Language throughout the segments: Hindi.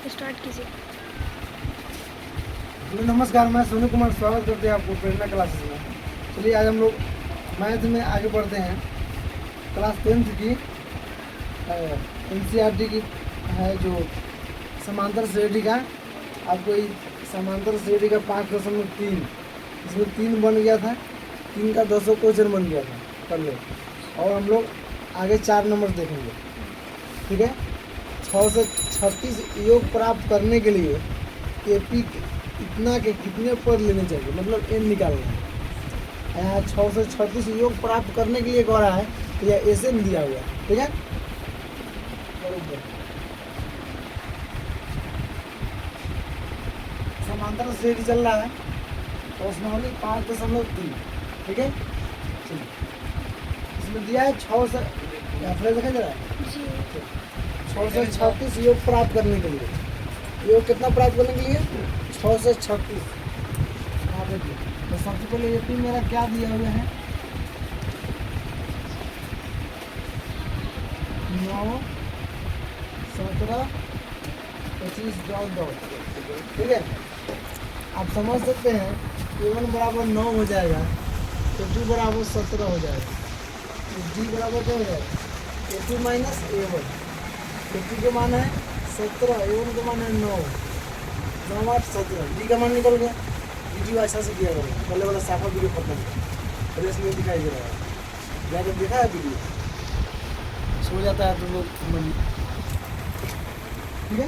स्टार्ट कीजिए। हेलो नमस्कार, मैं सोनू कुमार स्वागत करते हैं आपको प्रेरणा क्लासेस में। चलिए आज हम लोग मैथ में आगे बढ़ते हैं। क्लास 10th की NCERT की है जो समांतर श्रेणी का, आपको समांतर श्रेणी का 5.3 इसमें 3 बन गया था, 3 का 200 क्वेश्चन बन गया था कर लो। और हम लोग आगे 4 नंबर देखेंगे, ठीक है। 6 से 36 योग प्राप्त करने के लिए AP इतना के कितने पद लेने चाहिए, मतलब n निकालना है। यहाँ 6 से 36 योग प्राप्त करने के लिए कह रहा है, तो यह SN दिया हुआ है, ठीक है। समांतर श्रेणी चल रहा है तो उसमें होगी 5.3, ठीक है। चलिए इसमें दिया है 6 से देखा जा रहा है 6 से 36 योग प्राप्त करने के लिए। योग कितना प्राप्त करने के लिए 6 से 36। तो सबसे पहले AP मेरा क्या दिया हुआ है 9, 17, 25 डॉट, ठीक है। आप समझ सकते हैं A1 बराबर 9 हो जाएगा, A2 बराबर 17 हो जाएगा, D बराबर क्या हो जाएगा A2 माइनस A1। A2 का मान है 17, A1 का मान है 9, 9 8 17, D का मान निकल गया। वीडियो अच्छा से किया करो, पहले वाला साफा वीडियो खत्म पहले इसमें दिखाई दे रहा है, जाकर देखा है वीडियो, सो जाता है तो लोग ठीक है।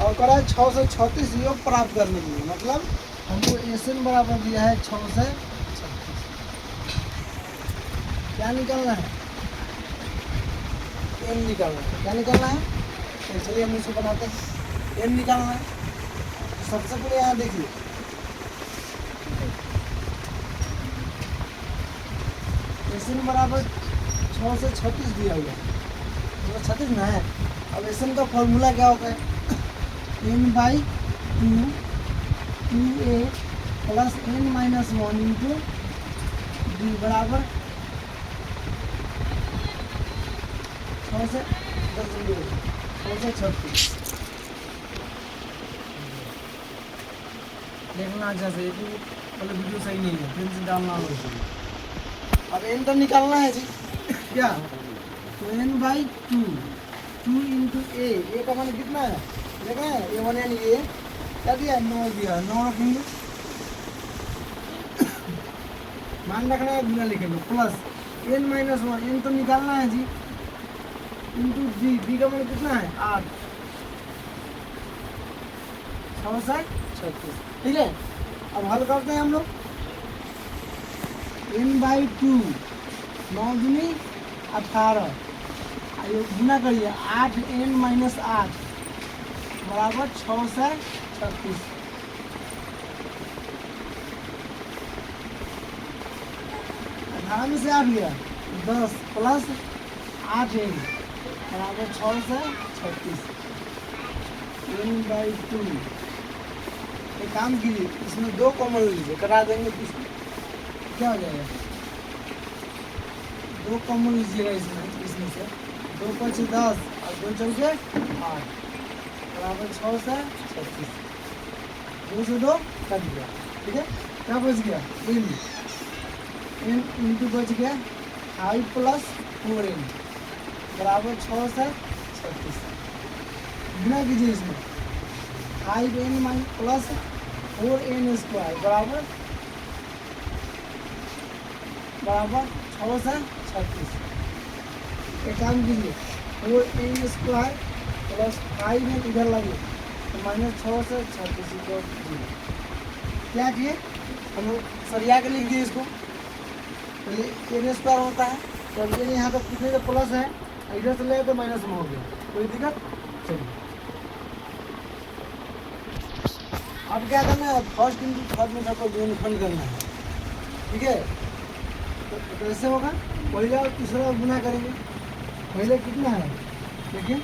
और करा है 6 से 36 योग प्राप्त करने के लिए, मतलब हमको SN बराबर दिया है 6 से 36। क्या निकालना है n निकालना है। क्या निकालना है, तो चलिए हम इसको बनाते हैं। n निकालना है, सबसे पहले यहाँ देखिए SN बराबर 6 से 36 दिया हुआ है, तो 36 ना है। अब SN का फॉर्मूला क्या होता है n/2 2a plus n-1 into d बराबर 6 से 36। देखना अच्छा से, पहले वीडियो सही नहीं है, फिर से डालना हो। अब n तो निकालना है जी, क्या तो n/2 2 इंटू a का मान कितना है देखा है, A1 यानी A क्या दिया 9 दिया, 9 रखेंगे, मान रखना है, गुना लिखेंगे, प्लस n-1 n तो निकालना है जी, इंटू d का मान कितना है 8, 6 से 36, ठीक है। अब हल करते हैं हम लोग, n/2 9 दूनी 18, गुना करिए 8n-8 बराबर 6 से 36। अठारह में से 8 गया 10 प्लस 8n बराबर 6 से 36। n/2 एक काम कीजिए, इसमें 2 कॉमन लीजिए, कटा देंगे तो क्या हो जाएगा, 2 कॉमन लीजिएगा इसमें से, 2 5 10 और 2 चौके 8 बराबर 6 से 36। 2 से 2 कट गया, ठीक है। क्या बच गया n इंटू बच गया 5 प्लस 4n बराबर 6 से 36। गुना कीजिए इसमें 5n प्लस 4n स्क्वायर बराबर 6 से 36। एक काम कीजिए 4n स्क्वायर प्लस 5n इधर लगे तो माइनस 6 से 36 को क्या किए हम लोग सरिया के लिख दिए इसको। पहले n स्क्वायर होता है तो ये यहाँ पर कितने का प्लस है, इधर से ले तो माइनस में हो गया, कोई दिक्कत। चलिए अब क्या करना है, फर्स्ट इंटू थर्ड में सबको गुणनखंड करना है, ठीक है। तो कैसे होगा, पहले और तीसरा गुना करेंगे। पहले कितना है देखिए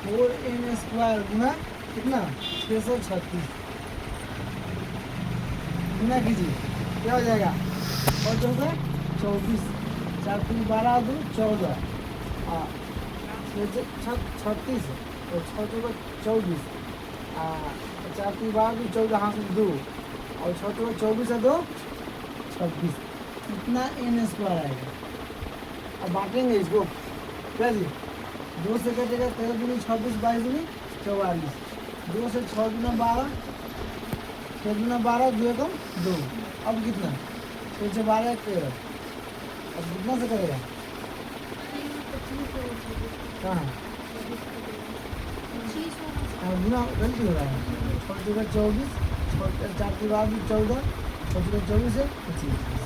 4n स्क्वायर गुना कितना 636, गुना कीजिए क्या हो जाएगा, और 24 4 3 12 2 14, 36 और 6 चौका 24 चार की बार भी 14 हाथ में 2 और 6 चौका 24 है 2 26 इतना n स्क्वायर आएगा। अब बांटेंगे इसको क्या जी 2 से कटेगा 13 दूनी 26 22 दूनी 44 2 से 6 गुना 12 6 गुना 12 2 कम 2 अब कितना 6 से 12 13 अब कितना से करेगा कहाँ गुना गलती हो रहा है 6 चौका 24 4 की बार भी 14 6 चौका 24 है 25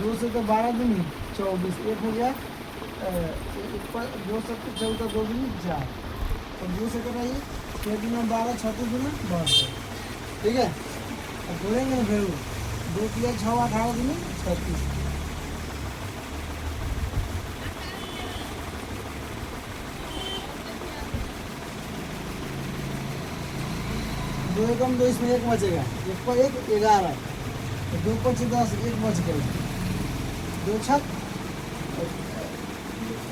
2 से तो 12 दूनी 24 एक हो गया 2 से 14 2 दूनी 4 और 2 से कटाइए 6 दूना 12 36 दूना 72 ठीक है। अब जोड़ेंगे ना फिर 2 किया 6 18 दूनी 36 2 एकम 2 इसमें 1 बचेगा 1 पर 1 11 2 5 10 1 बच गया 2 छक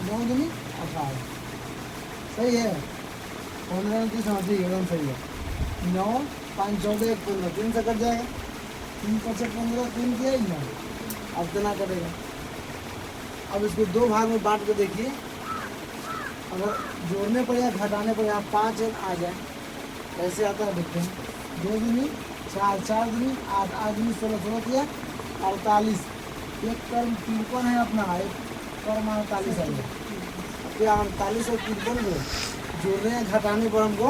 9 दूनी 18 सही है 15 30 समझिए एकदम सही है 9 5 14 1 15 3 से कट जाएगा 3 5 15 3 किया ही ना अब कितना कटेगा। अब इसको 2 भाग में बांट के देखिए अगर जोड़ने पर या घटाने पर यहाँ 5 आ जाए कैसे आता है देखते हैं 2 दूनी 4 4 दूनी 8 8 दूनी 16 16 किया 48 एक कर्म 53 है अपना एक कर्म 48 है क्या 48 और 53 को जोड़ रहे हैं घटाने पर हमको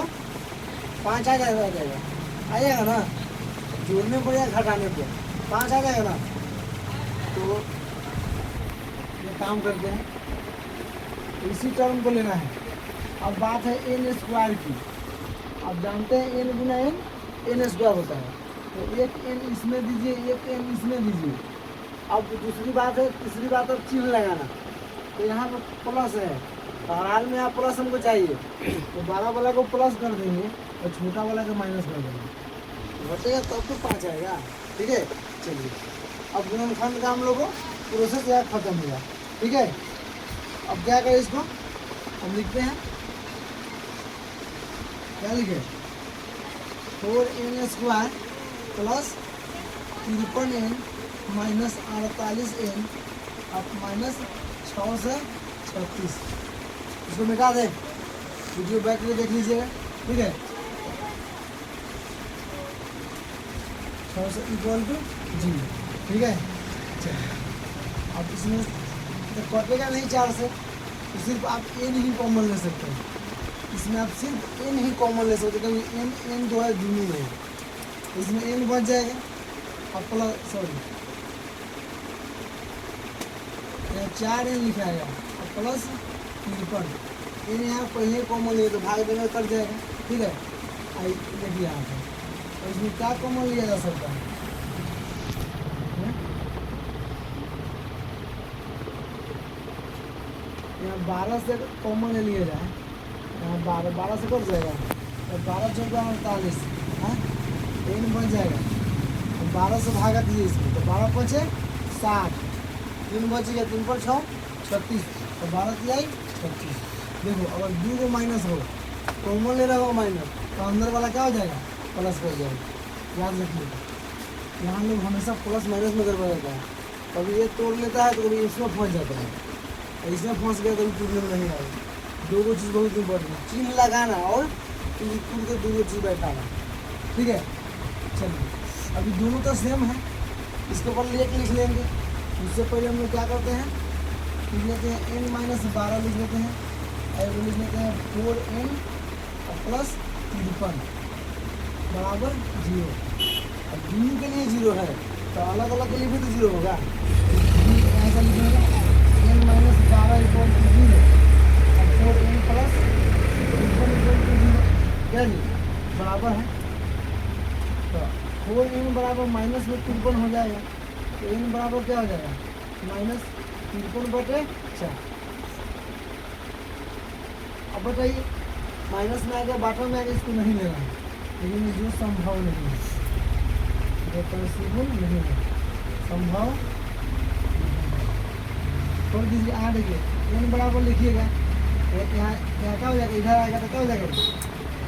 5 आ जाएगा ना जोड़ने पर या घटाने पर 5 आ जाएगा ना। तो ये काम करते हैं इसी टर्म को लेना है। अब बात है n स्क्वायर की। आप जानते हैं n गुना n स्क्वायर होता है तो एक n इसमें दीजिए एक n इसमें दीजिए। अब दूसरी बात है तीसरी बात अब चिन्ह लगाना तो यहाँ पर प्लस है तो हर हाल में यहाँ प्लस हमको चाहिए तो 12 वाला को प्लस कर देंगे और छोटा वाला को माइनस कर देंगे बचेगा तब तो 5 आएगा ठीक है। चलिए अब गुणनखंड का हम लोग को प्रोसेस यहाँ खत्म हुआ ठीक है। अब क्या करें इसको हम लिखते हैं क्या लिखे 4n square plus 53n minus 48n अब माइनस 6 से 36 इसको मिटा दें वीडियो बैक में देख लीजिएगा ठीक है। 6 से इक्वल टू 0 ठीक है। चलिए अब इसमें तो कटेगा नहीं 4 से तो सिर्फ आप n ही कॉमन ले सकते हैं इसमें आप सिर्फ n ही कॉमन ले सकते हैं क्योंकि n दो है दोनों में इसमें n बच जाएगा अब प्लस सॉरी 4n लिखा है अब प्लस 53 n यहाँ पहले कॉमन लिए तो भाग देने कट जाएगा ठीक है। आई देखिए यहाँ पर तो इसमें क्या कॉमन लिया जा सकता है यहाँ 12 से कॉमन ले लिया जाए यहाँ 12 से कट जाएगा तो 12 14 48 हाँ n बन जाएगा तो 12 से भागा दीजिए इसमें तो 12 5 60 3 बच गया 3 पर 6 36 तो 12 की आई 36। देखो अगर 2 को माइनस हो कॉमन ले रहा हो माइनस तो अंदर वाला क्या हो जाएगा प्लस कर जाएगा याद रखिए। यहाँ लोग हमेशा प्लस माइनस में गड़बड़ रहता है कभी ये तोड़ लेता है तो कभी इसमें फंस जाता है इसमें फंस गया कभी टूटने में नहीं आएगा। 2 को चीज़ बहुत इम्पोर्टेंट है चिन्ह लगाना और टूट के 2 चीज़ बैठाना ठीक है। चलिए अभी दोनों तो सेम है इसके ऊपर लेट लिख लेंगे उससे पहले हम लोग क्या करते हैं लिख लेते हैं n माइनस 12 लिख लेते हैं और लिख लेते हैं 4n प्लस 53 बराबर 0। अब दोनों के लिए 0 है तो अलग अलग के लिए भी तो 0 होगा ऐसा लिखेंगे n माइनस 12 इक्वल टू 0 और 4n प्लस 53 इक्वल टू 0 क्या जी बराबर है तो 4n बराबर माइनस में 53 हो जाएगा तो n बराबर क्या हो जाएगा माइनस 53/4। अब बताइए माइनस में आ गया बाटम में आ गया इसको नहीं लेना है लेकिन जो संभव नहीं है जो पॉसिबल नहीं है संभव छोड़ दीजिए। यहाँ देखिए एन बराबर लिखिएगा, यहाँ यहाँ क्या हो जाएगा, इधर आएगा तो क्या हो जाएगा,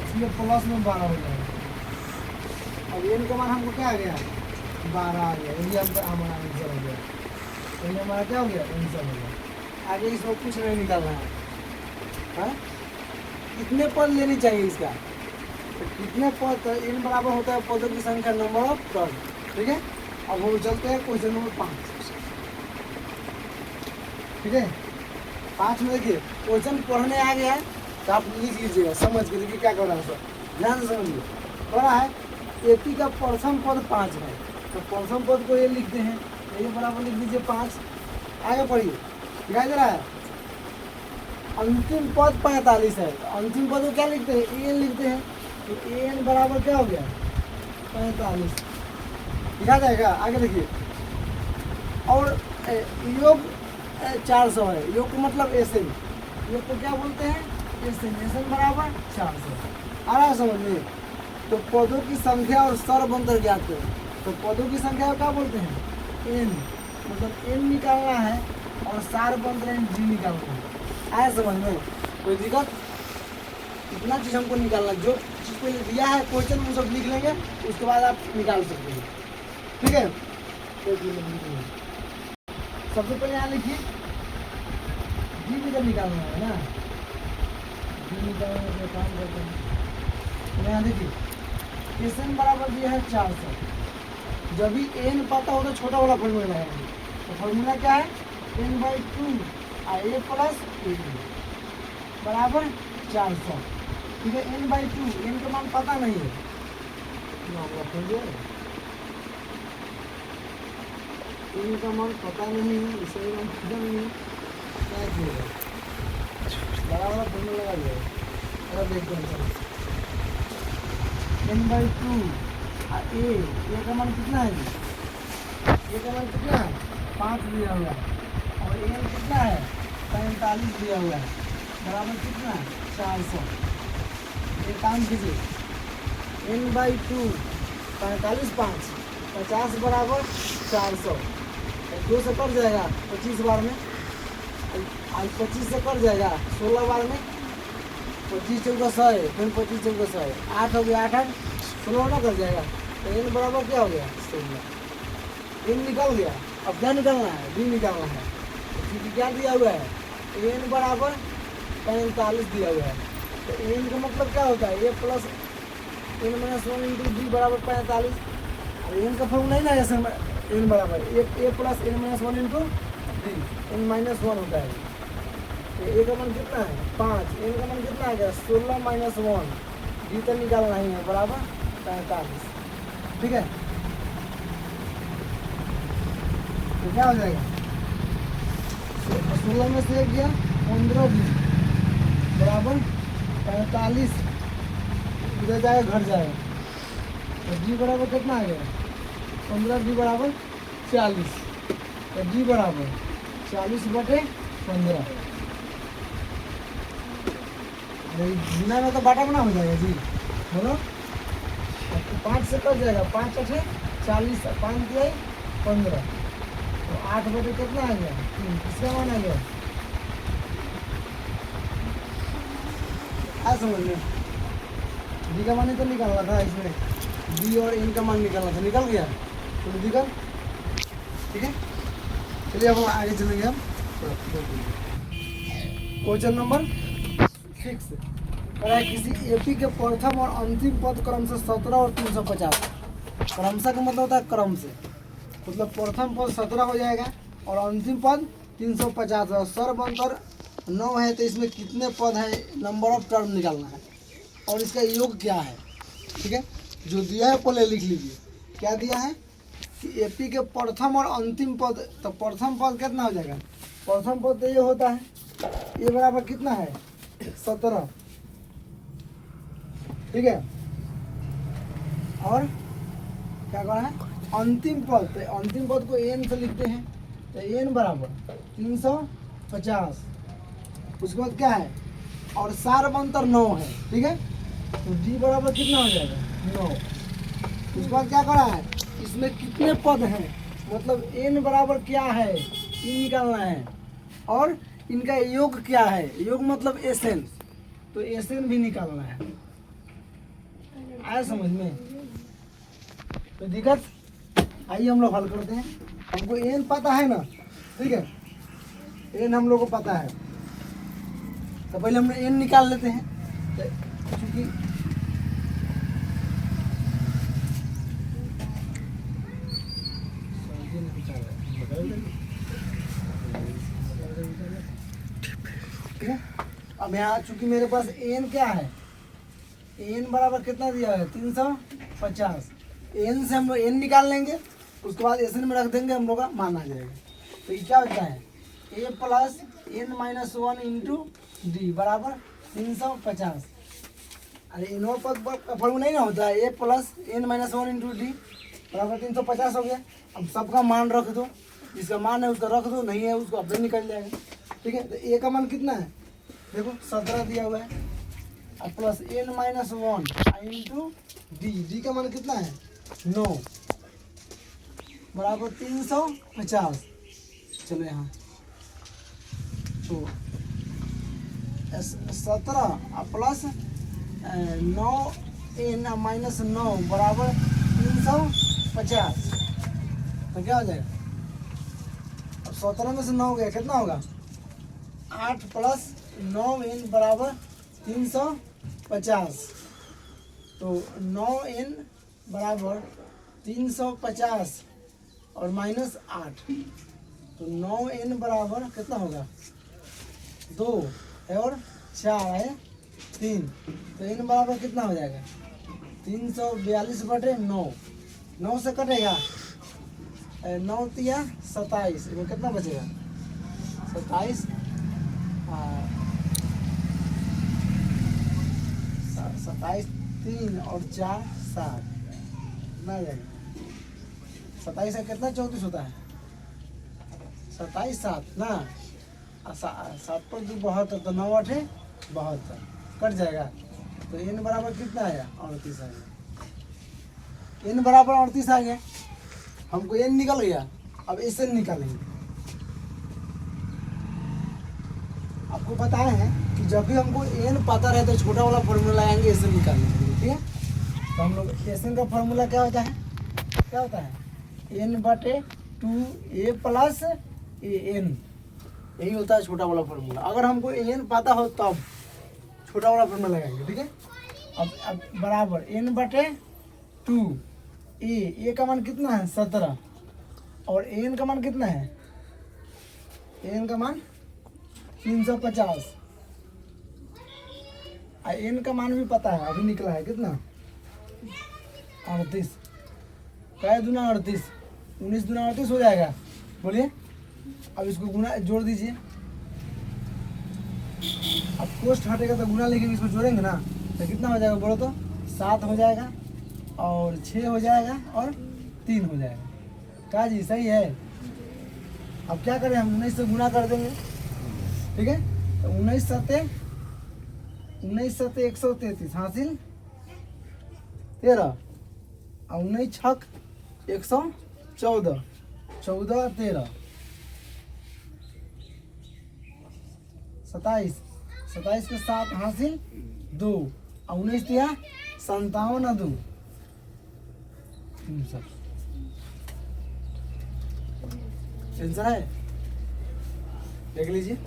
इसमें प्लस में 12 हो जाएगा। अब एन का मान हमको क्या आ गया, 12 आ गया। यही हमको हमारा आंसर हो गया। यही हमारा क्या हो गया, आंसर हो गया। आगे इसमें कुछ नहीं निकालना है। हाँ, कितने पद लेनी चाहिए इसका, तो कितने पद, तो एन बराबर होता है पदों की संख्या, नंबर ऑफ टर्म। ठीक है, अब हम चलते हैं क्वेश्चन नंबर 5। ठीक है, 5 में देखिए क्वेश्चन पढ़ने आ गया है तो आप लिख लीजिएगा, समझ के देखिए क्या कर रहा है सर, ध्यान से समझिए। पढ़ा है एपी का प्रथम पद 5 है, तो प्रथम पद को ये लिखते हैं, ये बराबर लिख दीजिए 5। आगे पढ़िए, दिखाई दे रहा है अंतिम पद 45 है, तो अंतिम पद को क्या लिखते हैं, एन लिखते हैं। तो एन बराबर क्या हो गया, 45। दिखा जाएगा। आगे देखिए, और योग 400 है, योग को मतलब एसएन, योग को क्या बोलते हैं, एसएन। एसएन बराबर 400। आ रहा है समझ में। तो पदों की संख्या और सर्व अंतर ज्ञात करें। तो पदों की संख्या क्या बोलते हैं, एन, मतलब एन निकालना है और सार अंतर जी निकालना है। आया समझ में, कोई दिक्कत, इतना चीज़ हमको निकालना, जो चीज़ को दिया है क्वेश्चन वो सब लिख लेंगे, उसके बाद आप निकाल सकते हैं। ठीक है, सबसे पहले यहाँ लिखिए जी भी जब निकालना है ना, जी निकालने का काम करते हैं। यहाँ देखिए एस एन बराबर दिया है 400। जब भी एन पता हो तो छोटा वाला फॉर्मूला लगाएंगे। तो फॉर्मूला क्या है, n/2 a प्लस ए बराबर 400। ठीक है, n/2, एन का मान पता नहीं है, एन का मान पता नहीं है, इसे मान पता नहीं है, क्या किएगा, बड़ा वाला फॉर्मूला लगा दिया। अगर देखते हैं n/2 ए का मान कितना है जी, ए का मान कितना है, 5 दिया हुआ है, और एन कितना है, 45 दिया हुआ है, बराबर कितना है, 400। एक काम कीजिए, n/2 45 5 50 बराबर 400, 2 से कट जाएगा 25 बार में, आज 25 से कट जाएगा 16 बार में, 25 चौका 100, फिर 25 चौका 100, 8 हो गया, 8 8 16 ना कर जाएगा। तो एन बराबर क्या हो गया, 16। एन निकल गया। अब क्या निकालना है, बी निकालना है। क्योंकि क्या दिया हुआ है, एन बराबर 45 दिया हुआ है। तो एन का मतलब क्या होता है, A plus n-1 into D बराबर 45। और एन का फॉर्मूला नहीं ना, ऐसे एन बराबर ए plus n-1 into D, n-1 होता है। तो ए का मान कितना है, 5, एन का मान कितना आ गया, 16 - 1, डी तो निकालना ही है, बराबर 45। ठीक है, तो क्या हो जाएगा, 16 में से 1 गया, 15 डी बराबर 45, इधर जाएगा घट जाएगा। तो डी बराबर कितना आ गया, 15 डी बराबर 40। तो डी बराबर 40/15। बिना में तो बाटा बना हो जाएगा जी, बोलो। 5 से कट जाएगा, 5 8 40, 5 दिया 15, तो 8 बटे कितना आ गया, 3। किसका मान आ गया, आ समझ में। डी का मान ही तो निकालना था, इसमें डी और एन का मान निकालना था, निकल गया। तो निकल, ठीक है। चलिए अब हम आगे चलेंगे। हम क्वेश्चन नंबर 6 है, किसी एपी के प्रथम और अंतिम पद क्रम से 17 और 350। क्रमशः का मतलब होता है क्रम से, मतलब प्रथम पद 17 हो जाएगा और अंतिम पद 350 है। सर्व अंतर 9 है, तो इसमें कितने पद है, नंबर ऑफ टर्म निकालना है और इसका योग क्या है। ठीक है, जो दिया है पहले लिख लीजिए। क्या दिया है कि एपी के प्रथम और अंतिम पद, तो प्रथम पद कितना हो जाएगा, प्रथम पद तो ये होता है, ये बराबर कितना है, 17। ठीक है, और क्या कहा है, अंतिम पद, तो अंतिम पद को एन से लिखते हैं। तो एन बराबर 350, उसके बाद क्या है, और सार्व अंतर 9 है। ठीक है, तो डी बराबर कितना हो जाएगा, 9। उसके बाद क्या करा है, इसमें कितने पद हैं, मतलब एन बराबर क्या है, ये निकालना है। और इनका योग क्या है, योग मतलब एसएन, तो एसएन भी निकालना है। आया समझ में? तो दिक्कत, आइए हम लोग हल करते हैं। हमको एन पता है ना, ठीक है, एन हम लोग को पता है, तो पहले हम एन निकाल लेते हैं। क्योंकि अब यहाँ चूंकि मेरे पास एन क्या है, एन बराबर कितना दिया है 350, एन से हम लोग एन निकाल लेंगे, उसके बाद एन में रख देंगे, हम लोग का मान आ जाएगा। तो ये क्या होता है, A plus N minus 1 into D बराबर 350। अरे इनों पद का फॉर्मूला नहीं ना होता है, A plus N minus 1 into D बराबर 350 हो गया। अब सबका मान रख दो, जिसका मान है उसका रख दो, नहीं है उसको अपने निकल जाएगा। ठीक है, तो ए का मान कितना है, देखो 17 दिया हुआ है, और plus N minus 1 into d, d का मान कितना है 9 बराबर 350। चलो यहाँ तो 17 प्लस 9 एन माइनस 9 बराबर 350, तो क्या हो जाएगा, अब 17 में से 9 गया, कितना होगा 8 प्लस 9 एन बराबर 350। तो 9 एन बराबर 350 और माइनस 8, तो 9 एन बराबर कितना होगा 2 है और 4 है 3, तो एन बराबर कितना हो जाएगा 342/9, 9 से कटेगा 9 तिया 27, इसमें कितना बचेगा 27, 27 3 और 4 7, कितना जाएगा 27 का कितना 34 होता है, 27 7 ना, 7 पर 2 72, तो 9 8 72 कट जाएगा। तो एन बराबर कितना आया 38 आ गया, एन बराबर 38 आ गया। हमको एन निकल गया, अब एस एन निकालेंगे। आपको पता है कि जब भी हमको एन पता रहे तो छोटा वाला फॉर्मूला आएंगे एस एन निकालने के लिए, ठीक है। तो हम लोग एस एन का फॉर्मूला क्या होता है, क्या होता है n/2 a plus A N, यही होता है छोटा वाला फॉर्मूला। अगर हमको एन पता हो तब छोटा वाला फॉर्मूला लगाएंगे, ठीक है। अब बराबर n/2 ए का मान कितना है 17 और एन का मान कितना है, एन का मान 350, एन का मान भी पता है, अभी निकला है कितना 38, क्या दूना 38, 19 दूना 38 हो जाएगा, बोलिए। अब इसको गुना जोड़ दीजिए, अब कोष्ट हटेगा तो गुना लेके इसको जोड़ेंगे ना, तो कितना हो जाएगा बोलो तो 7 हो जाएगा और 6 हो जाएगा और 3 हो जाएगा। क्या जी सही है। अब क्या करें, हम 19 से गुना कर देंगे, ठीक है। तो 19 सत्ते 133 हासिल 13 और 19 छक 114, 14 13 27, 27 के 7 हासिल 2 और 19 दिया 57 2, आंसर है, देख लीजिए।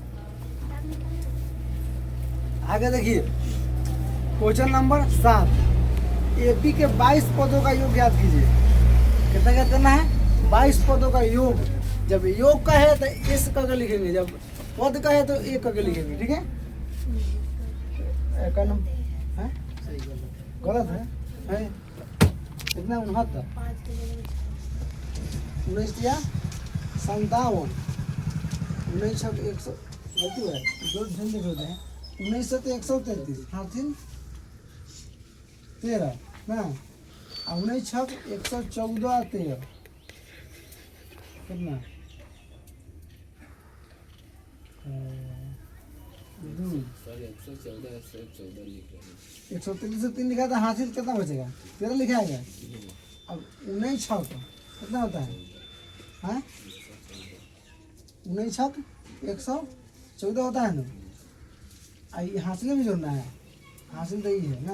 आगे देखिए क्वेश्चन नंबर 7, एपी के 22 पदों का योग याद कीजिए। कितना याद करना है 22 पदों का योग। जब योग का है तो एस करके लिखेंगे, जब पद का है तो ए करके लिखेंगे, ठीक है। गलत है कितना 69, 19 या 57, 19 छक 100 गलती है, जो ध्यान देख होते हैं 19 से 133 हासिल 13 ना, 19 छक 114 13 कितना 133 से 3 लिखा था, हासिल कितना बचेगा 13 लिखा है। अब 19 छक कितना होता है, हाँ 19 छक 114 होता है ना, ये हासिल में जोड़ना है, हासिल तो ये है ना,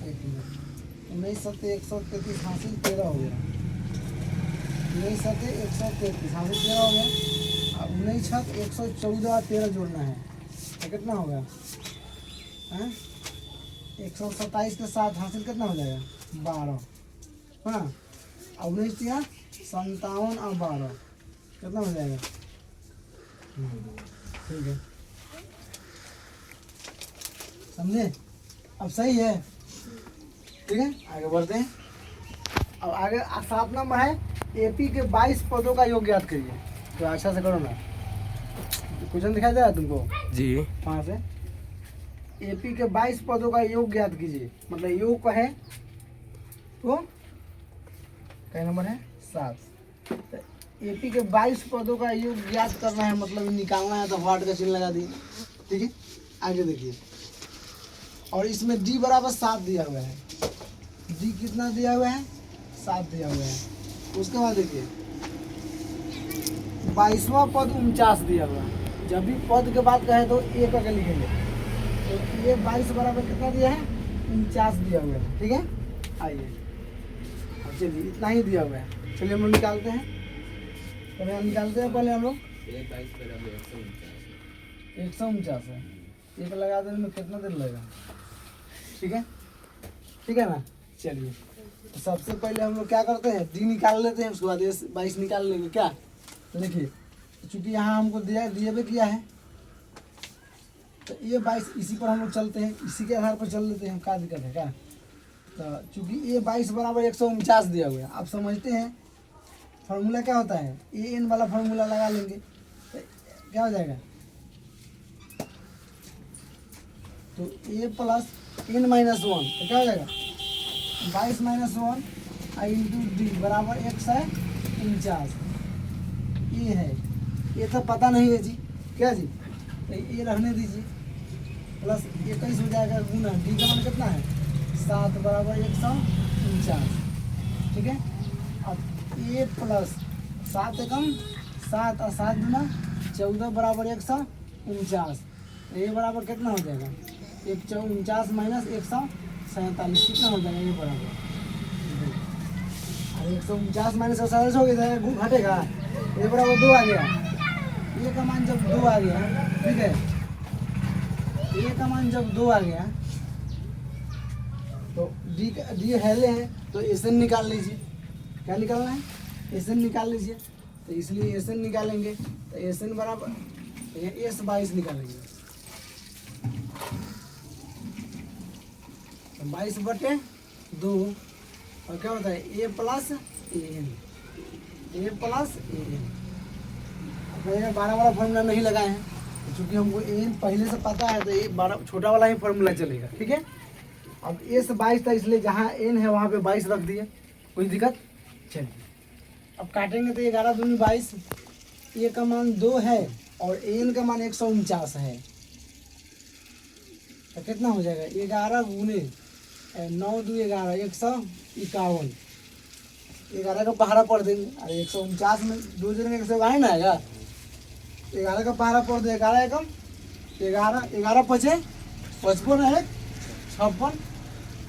एक मिनट, 19 सत्ते 133 हासिल 13 हो गया, 19 सत्ते 133 हासिल 13 हो गया। अब 19 छक 114 और 13 जोड़ना है तो कितना हो गया, 127 के साथ हासिल कितना हो जाएगा 12, हाँ। अब 19 दिया 57 और 12 कितना हो जाएगा, ठीक है, समझे, अब सही है, ठीक है। आगे बढ़ते हैं। अब आगे 7 नंबर है, एपी के 22 पदों का योग ज्ञात करिए। तो अच्छा से करो ना, क्वेश्चन दिखाई दे रहा है तुमको जी। वहाँ से, एपी के 22 पदों का योग ज्ञात कीजिए, मतलब योग का है तो क्या नंबर है 7। एपी के 22 पदों का योग ज्ञात करना है, मतलब निकालना है, तो हार्ट का चिन्ह लगा दिए, ठीक है। आगे देखिए, और इसमें डी बराबर 7 दिया हुआ है, डी कितना दिया हुआ है 7 दिया हुआ है। उसके बाद देखिए 22वां पद 49 दिया हुआ है, जब भी पद के बाद कहे तो एक करके लिखेंगे, तो ये 22 बराबर कितना दिया है 49 दिया हुआ है, ठीक है। आइए अब चलिए इतना ही दिया हुआ है, चलिए हम लोग निकालते हैं, पहले हम निकालते हैं, पहले हम लोग 149 है, एक लगा देने में कितना देर लगेगा, ठीक है, ठीक है ना। चलिए तो सबसे पहले हम लोग क्या करते हैं, डी निकाल लेते हैं, उसके बाद 22 निकाल लेंगे क्या। तो देखिए चूंकि यहाँ हमको दिए भी किया है, तो ये 22 इसी पर हम लोग चलते हैं, इसी के आधार पर चल लेते हैं, क्या दिक्कत है क्या। तो चूंकि ये 22 बराबर 149 दिया हुआ है, आप समझते हैं फार्मूला क्या होता है, ए एन वाला फार्मूला लगा लेंगे, तो क्या हो जाएगा, तो ए प्लस एन माइनस 1, तो क्या हो जाएगा 22 माइनस 1 इंटू डी बराबर 149। ये है, ये तो पता नहीं है जी, क्या जी, तो ये रहने दीजिए, प्लस 21 हो जाएगा गुना डी का मान कितना है 7 बराबर 149, ठीक है। अब ए प्लस 7 एकम 7 और 7 गुना 14 बराबर 149, ये बराबर कितना हो जाएगा 149 माइनस 147 कितना हो जाएगा, ये बराबर, अरे 149 माइनस 147 हो गया, घटेगा, ये बराबर 2 आ गया, ये का मान जब 2 आ गया, ठीक है, ये का मान जब 2 आ गया तो डी हेले है, तो एसएन निकाल लीजिए, क्या निकालना है एसएन निकाल लीजिए, तो इसलिए एसएन निकालेंगे, तो एसएन बराबर एस 22 निकालेंगे, 22/2, और क्या होता है A plus A N, A plus A N. अपने 12 वाला फॉर्मूला नहीं लगाए हैं, चूँकि हमको ए एन पहले से पता है, तो ये 12 छोटा वाला ही फॉर्मूला चलेगा, ठीक है। अब ए से 22 था, इसलिए जहाँ एन है वहाँ पे 22 रख दिए, कोई दिक्कत। चलिए अब काटेंगे तो 11 दूनी 22, ए का मान 2 है और एन का मान 149 है, तो कितना हो जाएगा 11 गुने 9 2 11 151, 11 का पहाड़ा पढ़ देंगे, अरे 149 में 2 जगह 151 ना आएगा, 11 का पहाड़ा पढ़ दे, 11 एकम 11 11 पचे 55 है 56,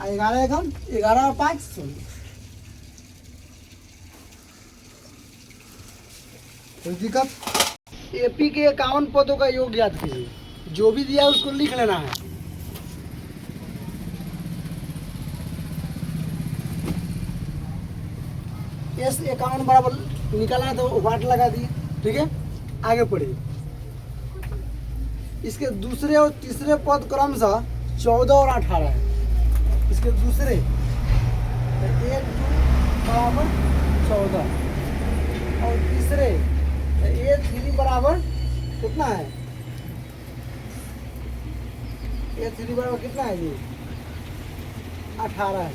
11 एकम 11 और 5 16, कोई दिक्कत। एपी के 51 पदों का योग याद कीजिए, जो भी दिया उसको लिख लेना है। एस 51 बराबर निकालना है, तो वाट लगा दिए, ठीक है। आगे पढ़िए, इसके दूसरे और तीसरे पद क्रमशः 14 और 18 है, इसके दूसरे 1 बराबर 14 और तीसरे 1 3 बराबर कितना है, 1 3 बराबर कितना है ये 18 है,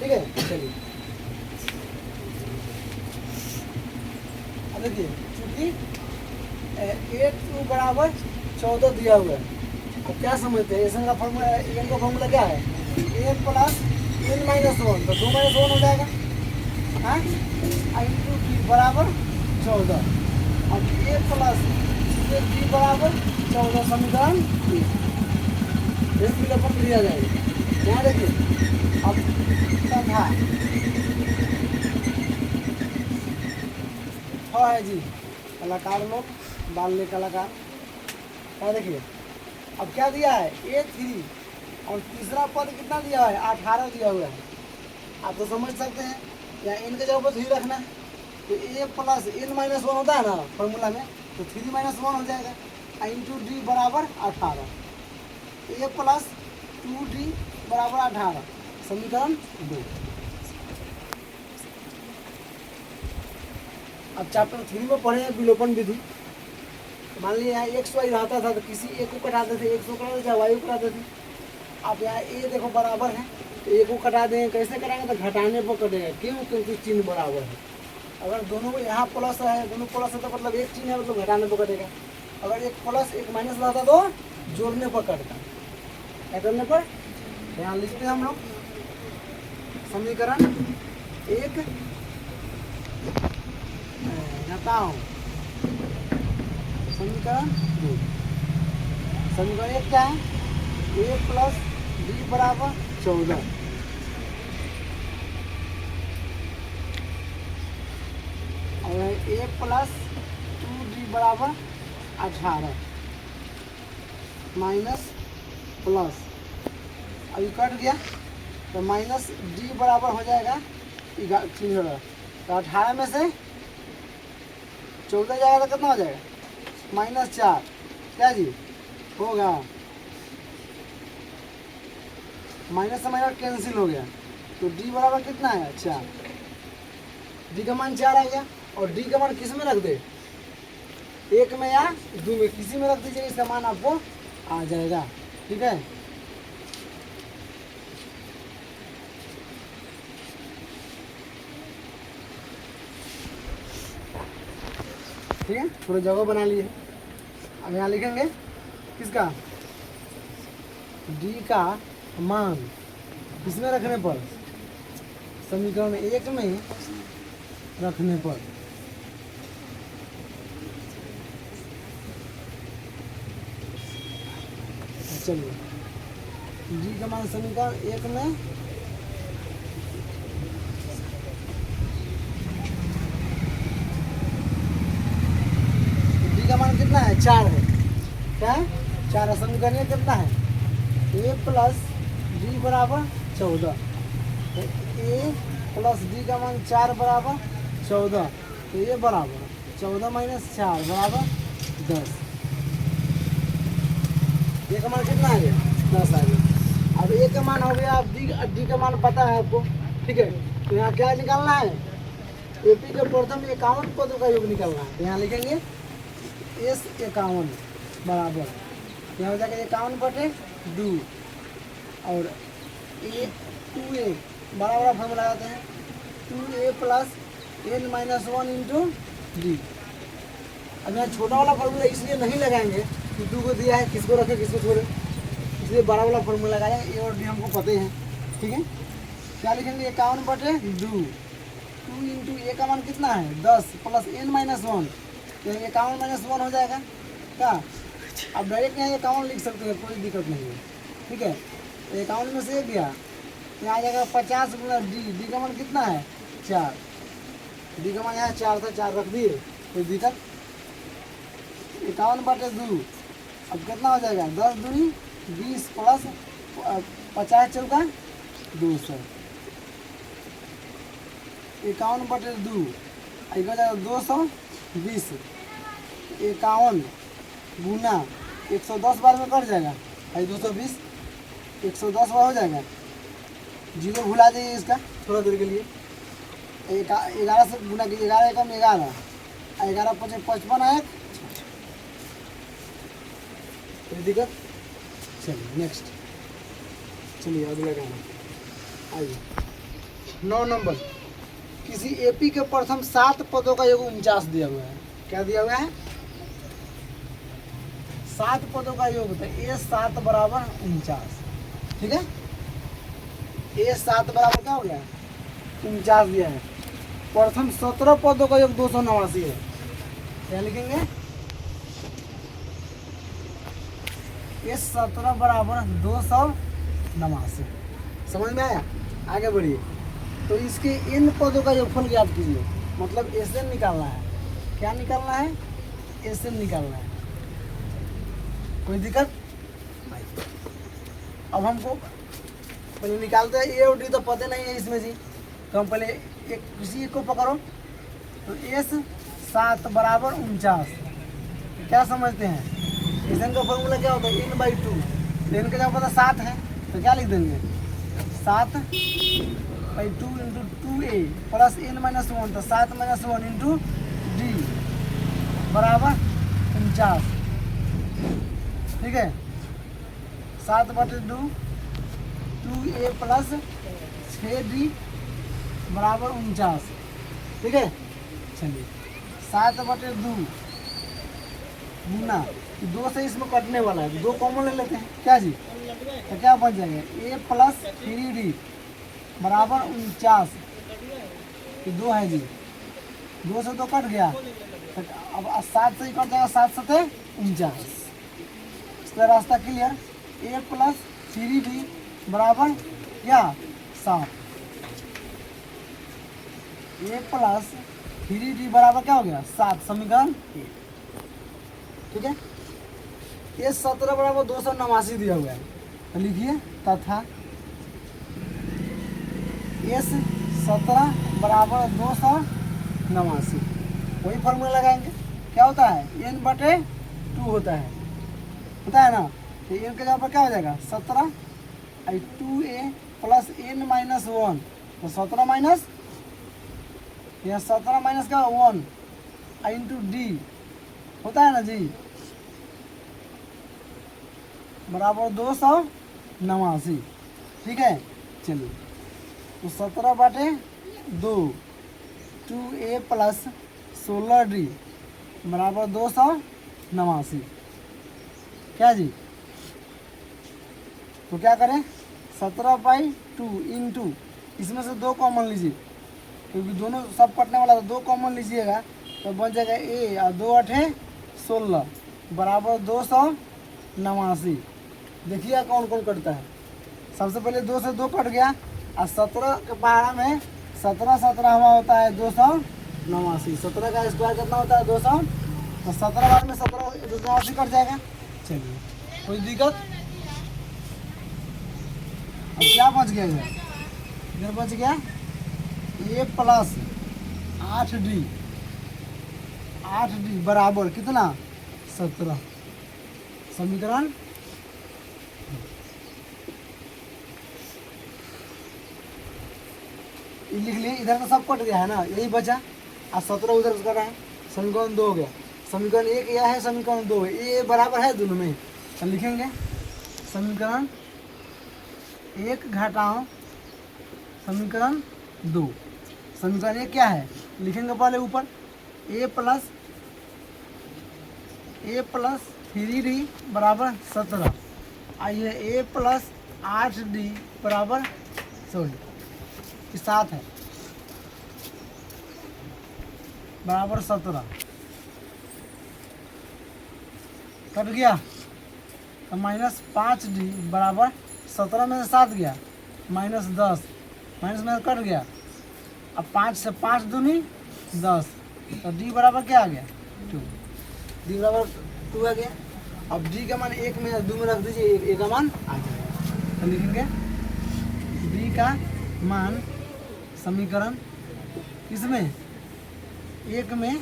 ठीक है। चलिए अब देखिए, चूंकि 1 2 बराबर 14 दिया हुआ है, अब क्या समझते हैं, एन का फॉर्मूला क्या है, ए प्लस एन माइनस 1, तो 2 - 1 हो जाएगा, हाँ इंटू डी बराबर 14। अब ए प्लस डी बराबर 14 समीकरण विलोपन दिया जाएगा। यहाँ देखिए अब तथा है जी कलाकार लोग बाल कलाकार। क्या देखिए अब क्या दिया है A3 और तीसरा पद कितना दिया है 18 दिया हुआ है। आप तो समझ सकते हैं या इनके जगह पर 3 रखना तो A प्लस n माइनस 1 होता है ना फॉर्मूला में, तो 3 माइनस 1 हो जाएगा इंटू डी बराबर 18। A प्लस 2D बराबर 18 समीकरण 2। अब चैप्टर 3 में पढ़े हैं विलोपन विधि। मान लीजिए यहाँ एक्स वाई रहता था तो किसी एक को कटाते थे, एक्स को कटाते थे वाई को कटाते थे। आप यहाँ ए देखो बराबर है तो ए को कटा देंगे, कैसे कटाएंगे तो घटाने पर कटेगा। क्यों? क्योंकि चिन्ह बराबर है। अगर दोनों को यहाँ प्लस है, दोनों प्लस है तो मतलब एक चिन्ह है मतलब घटाने पर कटेगा। अगर एक प्लस एक माइनस रहता तो जोड़ने पर कटता। क्या करने पर? यहाँ लिखते हैं हम लोग समीकरण 1 हटाओ समीकरण 2। समीकरण 1 क्या है? ए प्लस डी बराबर 14 और ए प्लस 2D बराबर 18 माइनस प्लस अभी कट गया तो माइनस डी बराबर हो जाएगा 13। तो 18 में से 14 जाएगा तो कितना हो जाएगा -4। क्या जी होगा? माइनस से माइनस कैंसिल हो गया तो डी बराबर कितना है 4। डी का मान 4 आ गया और डी का मान किस में रख दे? 1 में या 2 में, किसी में रख दीजिए, इसका मान आपको आ जाएगा। ठीक है ठीक है, पूरा जगह बना लिए। अब यहाँ लिखेंगे किसका? डी का मान किसमें रखने पर? समीकरण 1 में रखने पर। चलिए डी का मान समीकरण 1 में डी का मान कितना है? 4 है। क्या है? 4 है। समीकरण कितना है? ए प्लस डी बराबर 14। तो ए प्लस डी का मान 4 बराबर 14 तो ये बराबर 14 माइनस 4 बराबर 10। ए का मान कितना आ गया? 10 आ गया। अब ए का मान हो गया, अब डी का मान पता है आपको। ठीक है तो यहाँ क्या निकालना है? एपी के प्रथम 51 पदों का योग निकालना है। तो यहाँ लिखेंगे एस 51 बराबर यहाँ हो जाएगा 51/2 और ए 2a बड़ा बड़ा फॉर्मूला लगाते हैं 2a plus n minus 1 into D. अब यहाँ छोटा वाला फॉर्मूला इसलिए नहीं लगाएंगे कि 2 को दिया है, किसको रखें किसको छोड़े, इसलिए बड़ा वाला फॉर्मूला लगाया। ए और डी हमको पता हैं। ठीक है क्या लिखेंगे? 51/2 2 इंटू ए का मान कितना है 10 प्लस n माइनस 1 तो 51 माइनस 1 हो जाएगा। क्या अब डायरेक्ट यहाँ 51 लिख सकते हैं, कोई दिक्कत नहीं है। ठीक है 51 में से 1 गया यहाँ आ जाएगा 50 गुना डी। डी का मान कितना है 4। डी का मान यहाँ 4 था, 4 रख दिए, कोई दिक्कत। 51/2 अब कितना हो जाएगा 10 दूनी 20 प्लस 50 चौका 200। 51/2 हो जाएगा 220। 51 गुना 110 बार में कट जाएगा, 220 110 बार हो जाएगा। जीरो भुला जाइए इसका थोड़ा देर के लिए। 11 से गुना कीजिए, 11 एकम 11, 11 × 5 = 55 आएगा। कोई दिक्कत? चलिए नेक्स्ट, चलिए अगला गाना आइए। 9 नंबर, किसी एपी के प्रथम 7 पदों का योग 49 दिया हुआ है। क्या दिया हुआ है? 7 पदों का योग था ए 7 बराबर 49। ठीक है ए 7 बराबर क्या हो गया 49 दिया है। प्रथम 17 पदों का योग 289 है। क्या लिखेंगे? ये 17 बराबर 289। समझ में आया? आगे बढ़िए। तो इसके इन पदों का योगफल ज्ञात कीजिए, मतलब एसएन निकालना है। क्या निकालना है? एसएन निकालना है। कोई दिक्कत नहीं। अब हमको पहले निकालते हैं, ए और डी तो पता नहीं है इसमें जी, तो हम पहले एक किसी एक को पकड़ो। तो एस 7 बराबर 49। क्या समझते हैं? एसएन का फॉर्मूला क्या होता है? n by 2। तो n का जब पता 7 है तो क्या लिख देंगे? 7 by 2 into 2a plus n minus 1, तो 7 माइनस 1 इंटू डी बराबर 49। ठीक है, 7/2 2a प्लस 6d बराबर 49। ठीक है, चलिए 7/2 गुना 2 से इसमें कटने वाला है, 2 कॉमन ले लेते हैं क्या जी? तो क्या बच जाएगा? a प्लस 3d बराबर 49। 2 है जी, 2 से 2 कट गया, तो अब 7 से ही कट जाएगा, 7 7 49। इसका रास्ता क्लियर। a प्लस 3d बराबर क्या? 7। a प्लस 3d बराबर क्या हो गया? 7। समीकरण 1। ठीक है, ये 17 बराबर 289 दिया हुआ है, तो लिखिए तथा एस 17 बराबर 289। वही फॉर्मूला लगाएंगे। क्या होता है? n/2 होता है ना। तो n के जगह पर क्या हो जाएगा? 17 आई 2a प्लस n माइनस 1, तो 17 माइनस, यह 17 माइनस का 1 आई इंटू डी होता है ना जी, बराबर 289। ठीक है, चलिए तो 17/2 2a प्लस 16d बराबर 289। क्या जी? तो क्या करें? 17/2 इंटू, इसमें से 2 कॉमन लीजिए, क्योंकि दोनों सब कटने वाला, तो 2 कॉमन लीजिएगा तो बन जाएगा a और 2 8 16 बराबर 289। देखिए कौन कौन कटता है। सबसे पहले 2 से 2 कट गया, और 17 के पहाड़ा में 17 17 हवा होता है 289। 17 का स्क्वायर कितना होता है? 200। तो 17 बार में 17 289 कट जाएगा। चलिए, कोई दिक्कत? अब क्या बच गया? इधर बच गया a प्लस 8d बराबर कितना? 17। समीकरण लिख लिए। इधर तो सब कट गया है ना, यही बचा, और 17 उधर कर रहा है। समीकरण 2 हो गया। समीकरण 1 यह है, समीकरण 2 है, ये बराबर है दोनों में। तो लिखेंगे समीकरण 1 घटाओ समीकरण 2। समीकरण 1 क्या है? लिखेंगे पहले ऊपर a प्लस 3d बराबर 17, आइए a प्लस 8d बराबर 7 है बराबर 17। कट गया तो माइनस 5d बराबर 17 में से 7 गया, माइनस 10, माइनस में कट गया। अब 5 से 5 दूनी 10, तो d बराबर क्या आ गया? 2। d बराबर 2 आ गया। अब d का मान 1 में 2 में रख दीजिए, a का मान आ जाएगा। तो लिखेंगे d का मान समीकरण किसमें? 1 में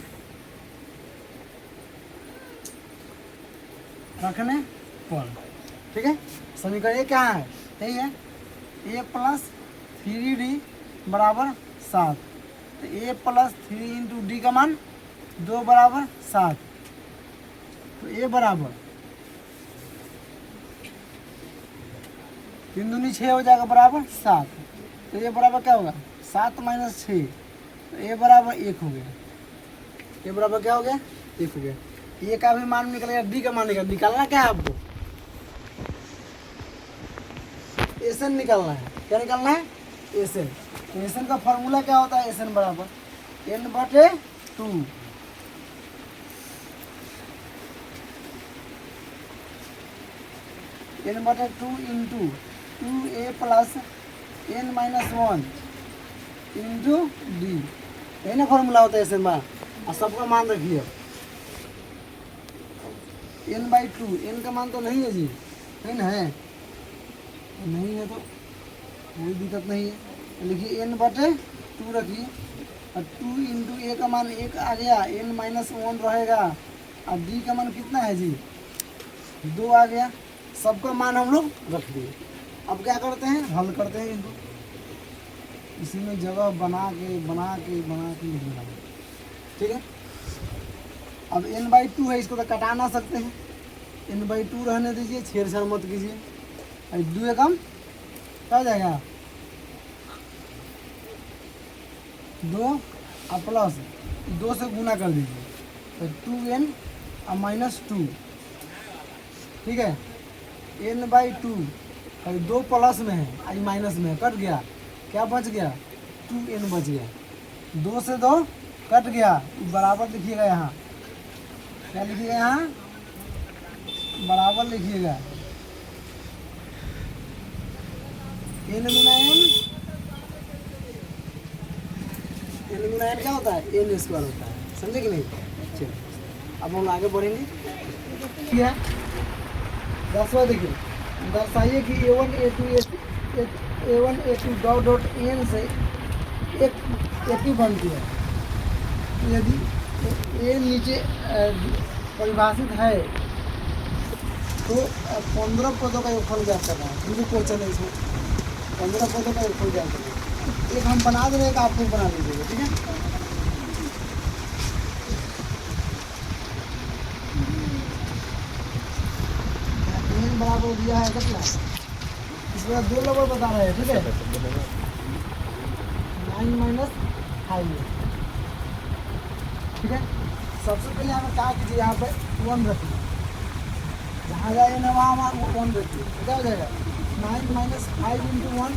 रखने पर। ठीक है, समीकरण ये क्या है? यही है, a प्लस 3d बराबर 7। तो a प्लस 3 इंटू डी का मान 2 बराबर 7। तो a बराबर 3 दूनी 6 हो जाएगा बराबर 7। तो a बराबर क्या होगा? 7 माइनस 6, तो a बराबर 1 हो गया। a बराबर क्या हो गया? 1 हो गया। a का भी मान निकल गया, d का मान निकालना क्या है आपको? एसएन निकालना है। क्या निकालना है? एसएन। तो एसएन का फॉर्मूला क्या होता है? एसएन बराबर n/2 n/2 into 2a plus n-1 into D, यही ना फॉर्मूला होता है ऐसे में। और सबका मान रखिए n/2, n का मान तो नहीं है जी, है ना, है नहीं है तो कोई दिक्कत नहीं है, लिखिए n/2 रखिए और 2 इंटू ए का मान 1 आ गया, n-1 रहेगा और डी का मान कितना है जी 2 आ गया। सबका मान हम लोग रख दिए। अब क्या करते हैं, हल करते हैं इनको, इसी में जगह बना के लिख देना, ठीक है। अब n/2 है, इसको तो कटा ना सकते हैं, n/2 रहने दीजिए, छेड़छाड़ मत कीजिए। 2 कम क्या हो जाएगा 2 और प्लस 2 से गुना कर दीजिए तो 2n और -2, ठीक है। n/2 और 2 प्लस में है, आज माइनस में है, कट गया, क्या बच गया 2n बच गया, 2 से 2 कट गया, बराबर लिखिएगा यहाँ, क्या लिखिएगा यहाँ बराबर लिखिएगा, n गुना n क्या होता है n² होता है, समझे कि नहीं। चलिए अब हम आगे बढ़ेंगे। क्या 10वां देखिए, दर्शाइए कि a1 a2 डॉट n से एक बनती है। यदि ए नीचे परिभाषित है तो 15 पदों का योगफल ज्ञात करना है, मुझे क्वेश्चन है इसमें 15 पदों का योगफल ज्ञात करना है। एक हम बना देंगे, एक आप लोग बना दीजिएगा, ठीक है। n बराबर दिया है कितना, इसमें 2 नंबर बता रहे हैं, ठीक है 9 - 5, ठीक है। सबसे पहले यहाँ पे क्या कीजिए, यहाँ पे 1 रखिए, जहाँ जाए ना वहाँ हमारा 1 रखिए, तो क्या हो जाएगा 9 - 5 इंटू 1,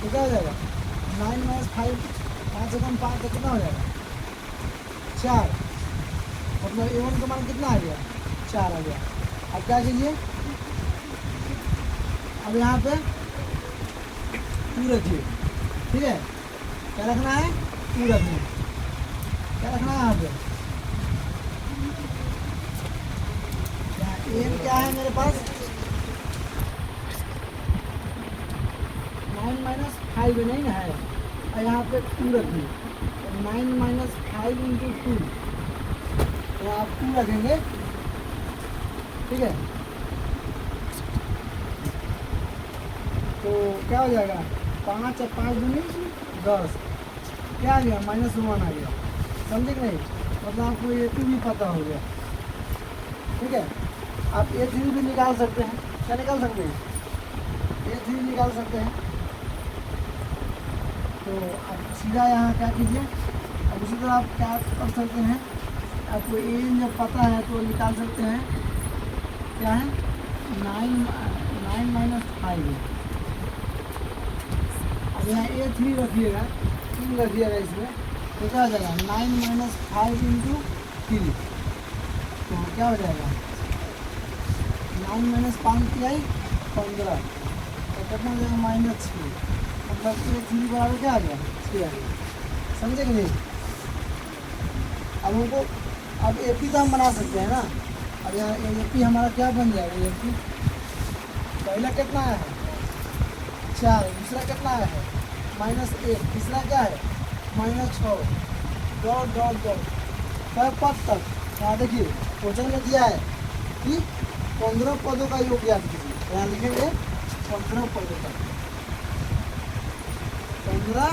तो क्या हो जाएगा 9 - 5, 5 से कम 5 कितना हो जाएगा 4, मतलब a1 का मान कितना आ गया 4 आ गया। अब क्या कीजिए, अब यहाँ पे 2 रखिए, ठीक है, क्या रखना है 2 रखना है, क्या रखना है यहाँ पे n क्या है मेरे पास 9 - 5 नहीं ना है, और यहाँ पे 2 रखिए, तो 9 - 5 इंटू 2, तो आप 2 रखेंगे, ठीक है। तो क्या हो जाएगा 5 और 5 दूनी 10, क्या आ गया -1 आ गया, समझे कि नहीं, मतलब आपको ये भी पता हो गया, ठीक है। आप a3 भी निकाल सकते हैं, क्या निकाल सकते हैं a3 निकाल सकते हैं। तो आप सीधा यहाँ क्या कीजिए, अब उसी तरह आप क्या कर सकते हैं, आपको a जब पता है तो निकाल सकते हैं, क्या है 9 - 5, अब यहाँ a3 रखिएगा, 3 रखिएगा इसमें, तो क्या हो जाएगा 9 - 5 इंटू 3, तो क्या हो जाएगा 9 - 5 की आई 15, तो कितना हो जाएगा -6, मतलब a3 बराबर क्या आ गया 6 आ गया, समझे कि नहीं। अब हमको अब AP तो हम बना सकते हैं ना, अब यहाँ AP हमारा क्या बन जाएगा, AP पहला कितना है 4, दूसरा कितना है -1, तीसरा क्या है -6, डॉट डॉट डॉट कब पद तक, यहाँ देखिए क्वेश्चन में दिया है कि 15 पदों का योग ज्ञात कीजिए, यहाँ लिखेंगे 15 पदों तक, 15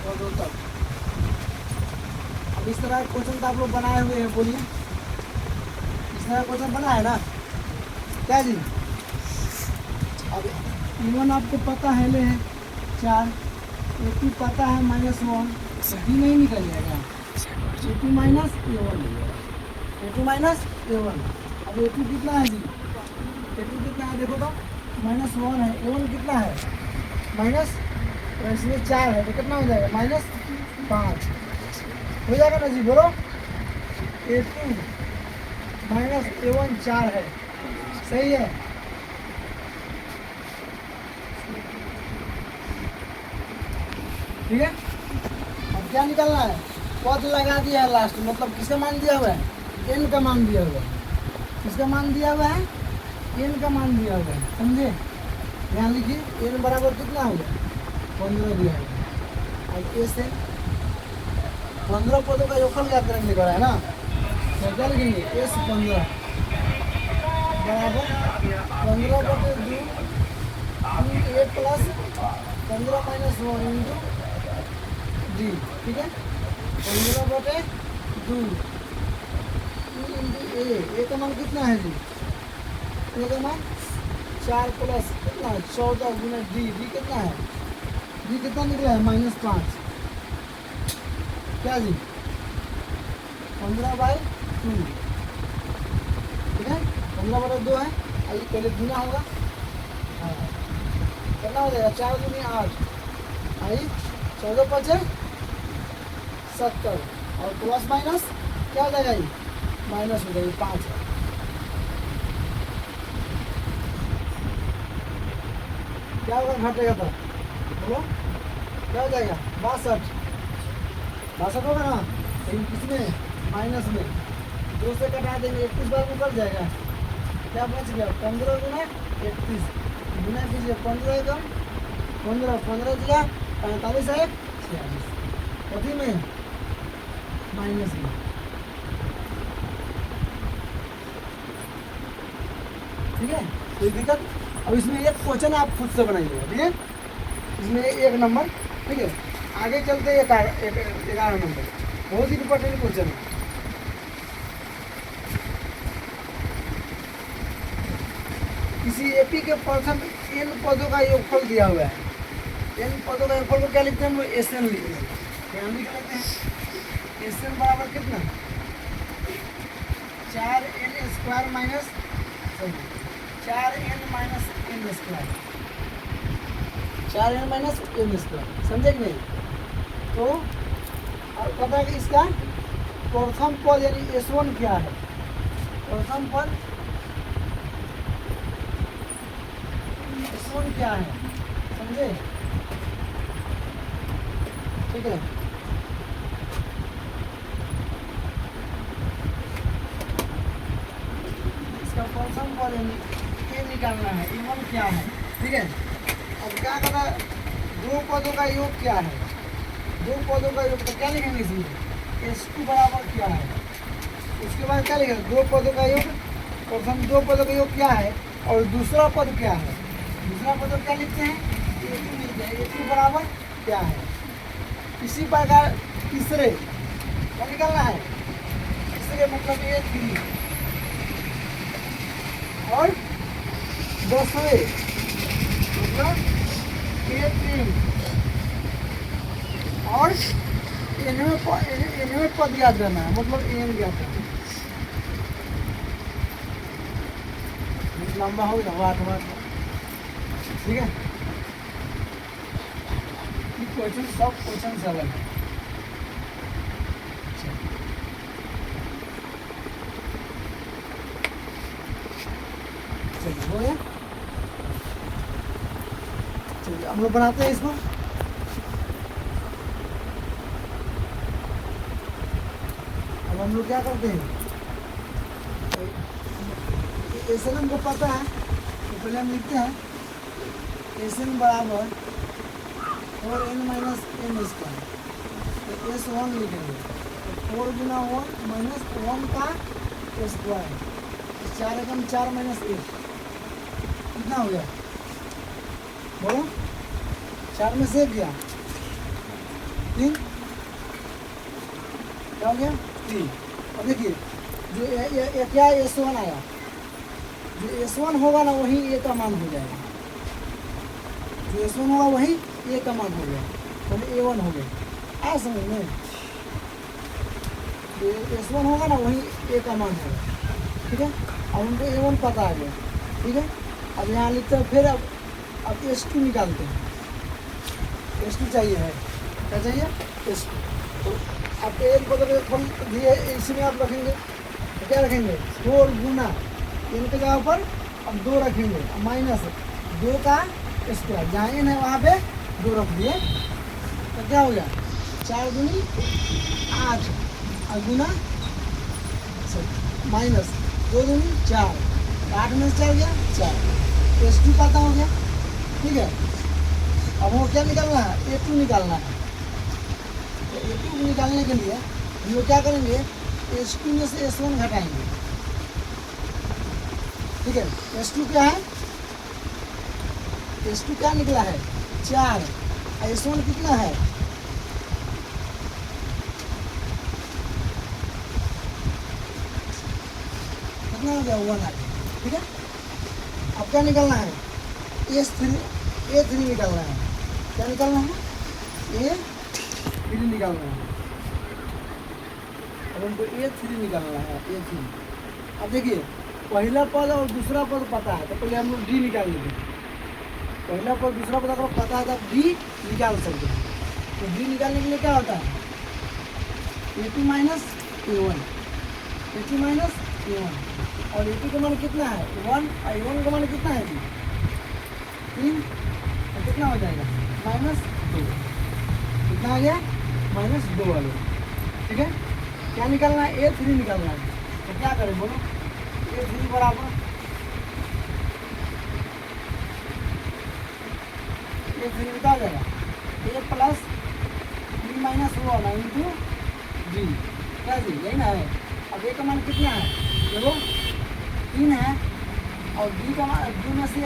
पदों तक। अब इस तरह क्वेश्चन तो आप लोग बनाए हुए हैं, बोलिए इस तरह क्वेश्चन बना है ना, क्या जी। अब E1 आपको पता है ले है 4, AP पता है -1, B नहीं निकल जाएगा, AP -A1, AP -A1। अब AP कितना है जी, AP कितना है देखो तो -1 है, A1 कितना है और इसमें 4 है तो कितना हो जाएगा -5 हो जाएगा ना जी, बोलो। A2 माइनस A1 4 है, सही है। ठीक है, अब क्या निकालना है, पद लगा दिया है लास्ट, मतलब किसका मान दिया हुआ है, n का मान दिया हुआ है। किसका मान दिया हुआ है, n का मान दिया हुआ है, समझे। यहाँ लिखिए n बराबर कितना होगा, 15 दिया है। अब ए से 15 पदों का योगफल क्या करेंगे लिखा है ना, तो क्या लिखेंगे, S 15 बराबर 15/2 A plus 15 minus 1 into D, ठीक है। 15/2 इंटू A का मान कितना है जी, A का मान 4 प्लस कितना 14 गुना D कितना है, D कितना निकला है -5, क्या जी 15/2, ठीक है। 15/2 है, आइए पहले गुना होगा, हाँ कितना हो जाएगा, 4 दूनी 8, आई 14 × 5 = 70, और प्लस माइनस क्या हो जाएगा, ये माइनस हो जाएगी 5 है। क्या होगा, घटेगा तो बोलो क्या हो जाएगा, 62 होगा ना, लेकिन किसमें, माइनस में, 2 से कटा देंगे, 21 बार में कट जाएगा, क्या बच गया 15 गुना 31 गुना कीजिए, 15 कम 15 15 दिया 45 है 46, कथी में, माइनस में। ठीक है, कोई दिक्कत। अब इसमें एक क्वेश्चन आप खुद से बनाइएगा, ठीक है, इसमें 1 नंबर, ठीक है। आगे चलते हैं 11 नंबर, बहुत ही इंपॉर्टेंट क्वेश्चन है। किसी एपी के प्रथम n पदों का योगफल दिया हुआ है, n पदों का योगफल को क्या लिखते हैं, हम लोग SN लिखते हैं, क्या लिख लेते हैं, SN बराबर कितना 4n² minus 4n minus n², 4n minus n², समझे कि नहीं। तो और पता है कि इसका प्रथम पद यानी S1 क्या है, प्रथम पद S1 क्या है, समझे, ठीक है। इसका प्रथम पद ये निकालना है, E1 क्या है, ठीक है। अब क्या करना, 2 पदों का योग क्या है, 2 पदों का योग, तो क्या लिखेंगे इसमें, S2 बराबर क्या है, उसके बाद क्या लिखेंगे, 2 पदों का योग, प्रथम 2 पदों का योग क्या है, और दूसरा पद क्या है, दूसरा पद क्या लिखते हैं, A2 लिखते हैं, A2 बराबर क्या है। इसी प्रकार तीसरे क्या निकालना है, तीसरे मतलब A3, और 10वें मतलब A3, और nवें पद याद करना है, मतलब n याद करना है। लंबा हो गया, बात ठीक है। क्वेश्चन सब क्वेश्चन सरल है, चलिए हो गया। चलिए हम लोग बनाते हैं इसको। अब हम लोग क्या करते हैं, SN हमको पता है, तो पहले हम लिखते हैं SN बराबर 4n माइनस n², तो S1 लिखेंगे, तो 4 गुना 1 माइनस 1 का स्क्वायर, 4 एकम 4 माइनस 1 कितना हो गया, बोलो 4 में से गया 3, क्या हो गया 3। और देखिए जो क्या S1 आया, जो S1 होगा ना वही A का मान हो जाएगा, जो S1 होगा वही A का मान हो गया, तो A1 हो गया, आ समझ में, जो S1 होगा ना वही A का मान होगा, ठीक है। अब हमको A1 पता आ गया, ठीक है। अब यहाँ लिखते हैं, फिर अब S2 निकालते हैं, S2 चाहिए है, क्या चाहिए? S2। तो आपको एक बदल फल दिए, इसी में आप रखेंगे तो क्या रखेंगे? 4 गुना n के जगह पर अब 2 रखेंगे, माइनस 2 का स्क्वायर, जहाँ n है वहाँ पे 2 रख दिए तो क्या हो गया? 4 दूनी 8 और गुना माइनस 2 दूनी 4, 8 में से 4 गया 4, S2 पता हो गया। ठीक है, अब वो क्या निकालना है? A2 निकालना है। तो A2 निकालने के लिए हम लोग क्या करेंगे? S2 में से S1 घटाएंगे। ठीक है, S2 क्या है? S2 क्या निकला है? 4, S1 कितना है? कितना हो गया? 1 आ गया। ठीक है, अब क्या निकालना है? A3 निकालना है। क्या निकालना है? A3 निकालना है। अब हमको A3 निकालना है, A3। अब देखिए, पहला पद और दूसरा पद पता है तो पहले हम लोग D निकाल लेंगे। पहला पद दूसरा पद अगर पता है तो आप D निकाल सकते हैं। तो D निकालने के लिए क्या होता है? A2 minus A1, A2 minus A1, और A2 का मान कितना है? 1, और A1 का मान कितना है जी? 3, तो कितना हो जाएगा? -2। कितना आ गया? -2 आ गया। ठीक है, क्या निकालना है? A3 निकालना है। तो क्या करें बोलो? A3 बराबर A3 कितना आ जाएगा? A plus B minus 1 into D, क्या जी? यही ना है। अब A का मान कितना है? देखो 3 है, और D का मान 2 में से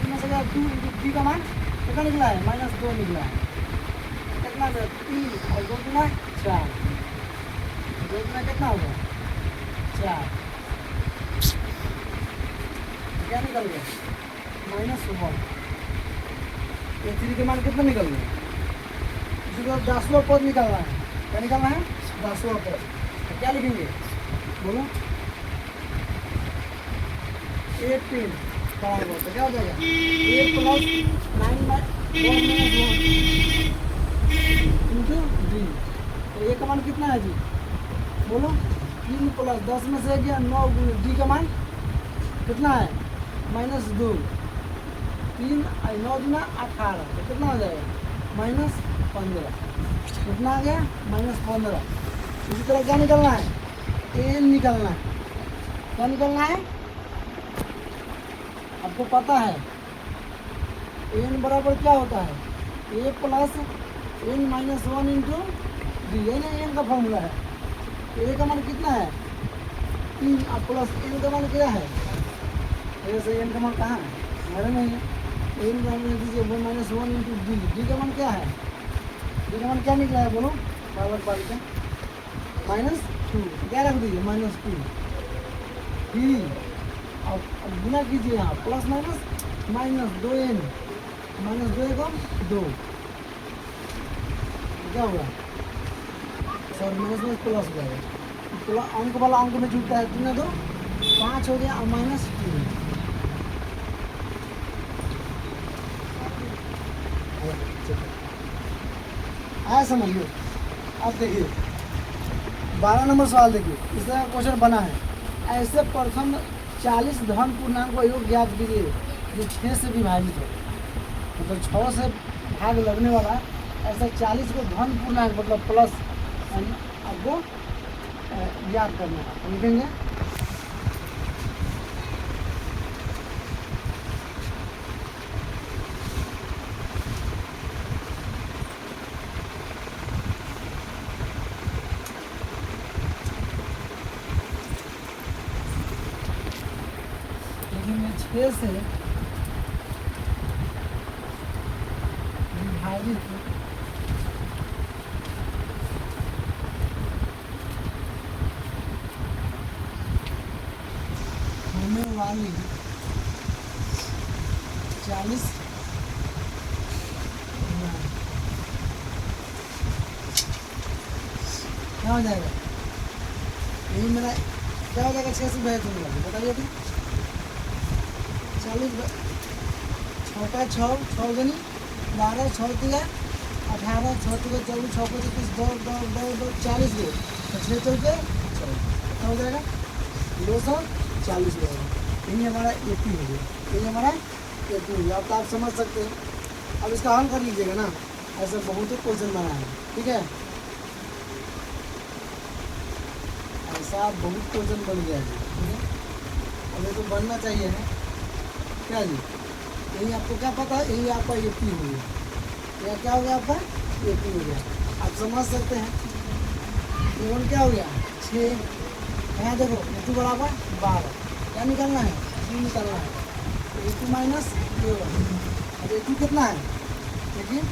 2 इंटू D का मान कितना निकला है? -2 निकला है। कितना है? 3 और 2 गुना 4, 2 गुना कितना हो गया? 4, क्या निकल गया? -1। A3 के मान कितना निकल गया? इसी को 10वां पद निकालना है। क्या निकालना है? 10वां पद। तो क्या लिखेंगे बोलो? 18 बराबर, तो क्या हो जाएगा? A plus 1 into D। तो A का मान कितना है जी? बोलो? 3 प्लस 10 में से गया 9, D का मान कितना है? -2, 3 और 9 गुना 18, तो कितना हो जाएगा? -15। कितना आ गया? -15। इसी तरह क्या निकलना है? A निकलना है। क्या निकलना है? आपको पता है n बराबर क्या होता है? A plus n minus 1 into D, ये ना n का फॉर्मूला है। A का मान कितना है? 3, और प्लस n का मान क्या है? ऐसे n का मान कहाँ है? हमारे नहीं है। n का मान दीजिए 1 इंटू D का मान क्या है? D का मान क्या निकला है बोलो? पावर पाई का -2, क्या रख दीजिए? -2 D, अब गुना कीजिए यहाँ, प्लस माइनस -2n, -2 एकम 2, क्या होगा? सॉरी, माइनस में प्लस हो जाएगा। अंक वाला अंक में जुड़ता है, 3 2 5 हो गया, और -2 आया समझ लो। अब देखिए 12 नंबर सवाल देखिए, इस तरह का क्वेश्चन बना है। ऐसे प्रथम 40 धन पूर्णांक को योग ज्ञात कीजिए जो 6 से विभाजित हो, मतलब 6 से भाग लगने वाला ऐसा 40 को धन पूर्णांक मतलब प्लस आपको ज्ञात करना है। लिखेंगे लिखेंगे 6 से विभाजित होने वाली 40 क्या हो जाएगा? यही मेरा क्या हो जाएगा? 6 से विभाजित होने वाली, बताइए तो। 40 6 का 6 6 गनी 12 6 दिया 18 6 दिया 24 6 को 21 2 2 2 2 40 गो तो 6 चौके 14 कितना हो जाएगा 240 रहेगा। यही हमारा एपी हो गया, यही हमारा एपी हो गया। अब तो आप समझ सकते हैं। अब इसका हल कर लीजिएगा ना, ऐसा बहुत ही क्वेश्चन बना है, ठीक है। ऐसा बहुत क्वेश्चन बन गया जी, ठीक है। अब ये तो बनना चाहिए है क्या जी। यही आपको क्या पता है, यही आपका एपी हो गया, या क्या हो गया आपका एपी हो गया। आप समझ सकते हैं। A1 क्या हो गया 6, यहाँ देखो A2 बराबर 12, क्या निकालना है G निकालना है। तो A2 माइनस A1, अब A2 कितना है देखिए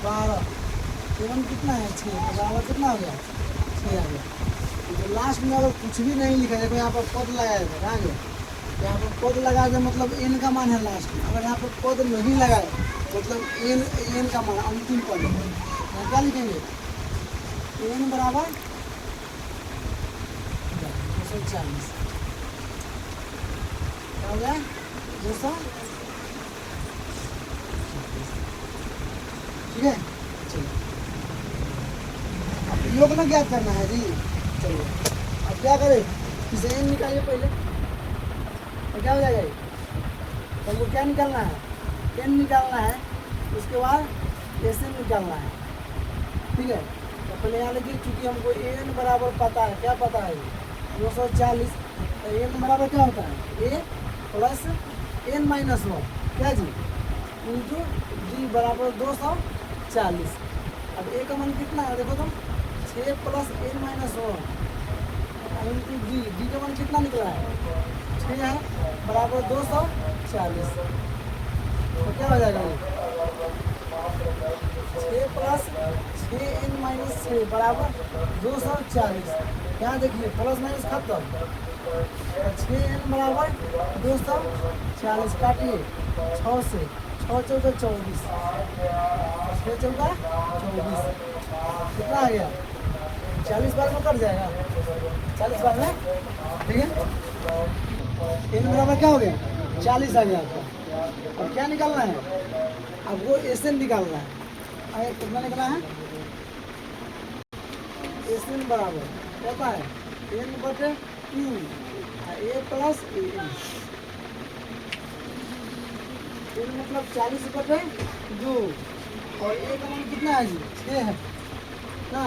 12, A1 कितना है 6, तो बराबर कितना हो गया 6 आ गया। तो लास्ट में अगर कुछ भी नहीं लिखा, देखो यहाँ पर पद लगाया था, कहाँ गया, यहाँ पर पद लगा दे मतलब n का मान है लास्ट में। अगर यहाँ पर पद नहीं लगाए मतलब n का मान अंतिम पद है, यहाँ क्या लिखेंगे n बराबर 240, क्या हो गया 240, ठीक है। चलो अब योग ना ज्ञात करना है जी। चलो अब क्या करें, इसे n निकालिए पहले, तो क्या हो जाएगा ये, तो हमको क्या निकालना है n निकालना है, उसके बाद Sn निकालना है, ठीक है। तो पहले यहाँ लिखिए, चूँकि हमको n बराबर पता है, क्या पता है 240, तो n बराबर क्या होता है a प्लस n माइनस 1, क्या जी, इंटू g बराबर 240। अब a का मान कितना है देखो तुम 6 प्लस n माइनस 1 इंटू जी का मान कितना निकला है 6 है बराबर 240। तो क्या हो जाएगा ये 6 प्लस 6n माइनस 6 बराबर 240। यहाँ देखिए प्लस माइनस खत्म, 6n बराबर 240, काटिए 6 से, 6 चौका 24, 6 चौका 24, कितना आ गया 40 बार में कट जाएगा, 40 बार में, ठीक है। n बराबर क्या हो गया 40 आ गया आपका। अब क्या निकालना है, अब वो Sn निकालना है। अरे कितना निकला है Sn बराबर क्या है n बटे 2 a प्लस n मतलब 40 बटे 2 और a का मान कितना है जी 6 है ना,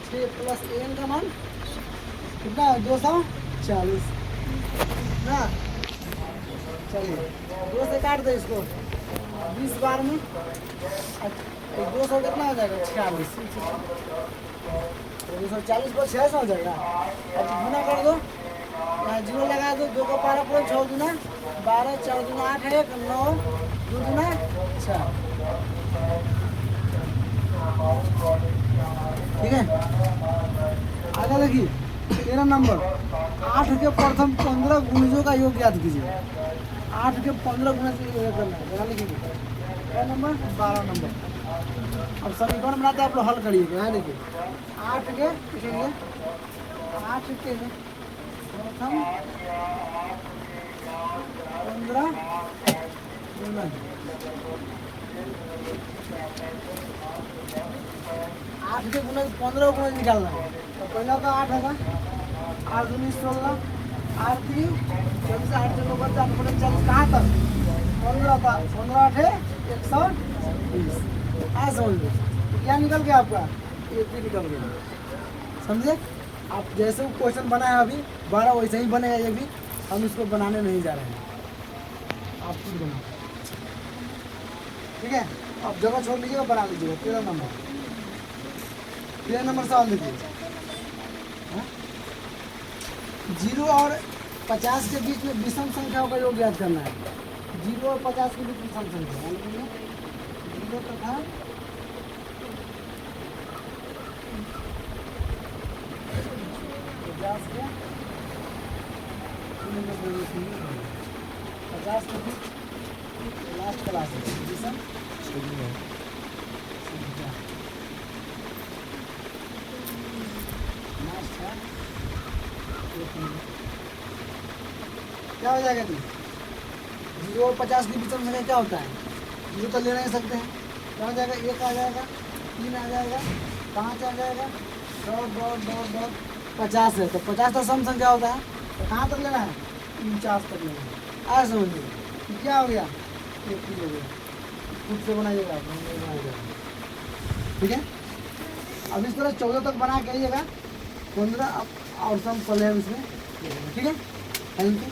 6 प्लस n का मान कितना है 240 ना। चलिए 2 से काट दो इसको 20 बार में, 200 कितना हो जाएगा 46, 240 पर 600 हो जाएगा। अब गुना कर दो, यहाँ 0 लगा दो, 2 को पारा पर 6 गुना 12, 4 गुना 8 है 9, 2 गुना 6, ठीक है। आगे देखिए 13 नंबर, 8 के प्रथम 15 गुणजों का योग याद कीजिए। 8 के 15 गुना से योग करना है, यहाँ लिखिए क्या नंबर 12 नंबर। अब समीकरण बनाते हैं, आप लोग हल करिएगा। यहाँ देखिए 8 के लिखेंगे, 8 के प्रथम 15 गुना, 8 के गुना 15 गुना निकालना है। तो पहला तो 8 होगा, 8 दूनी 16, 8 3 24, 8 से 9 40, 40 कहाँ तक 15 था, 15 8 120। हाँ समझ लो क्या निकल गया आपका AP निकल गया, समझे। आप जैसे वो क्वेश्चन बना है अभी 12 वैसे ही बनेगा ये भी, हम इसको बनाने नहीं जा रहे हैं, आप खुद बनाओ, ठीक है। आप जगह छोड़ लीजिएगा, बना लीजिएगा। 13 नंबर सवाल देखिए, 0 और 50 के बीच में विषम संख्याओं का योग ज्ञात करना है। 0 और 50 के बीच में विषम संख्या 0 तथा 50 के बीच लास्ट क्लास है विषम क्या हो जाएगा जी 0 और 50 के बीच में क्या होता है ये तो ले नहीं सकते हैं, क्या हो जाएगा, 1 आ जाएगा, 3 आ जाएगा, 5 आ जाएगा, डॉट डॉट डॉट डॉट 50 है, तो 50 तो सम संख्या होता है, तो कहाँ तक लेना है, 49 तक लेना है। आज समझिए कि क्या हो गया, ये चीज हो गया, खुद से बनाइएगा, ठीक है। अब इस तरह 14 तक बना के आइएगा, 15 और सम 16 इसमें, ठीक है। Thank you.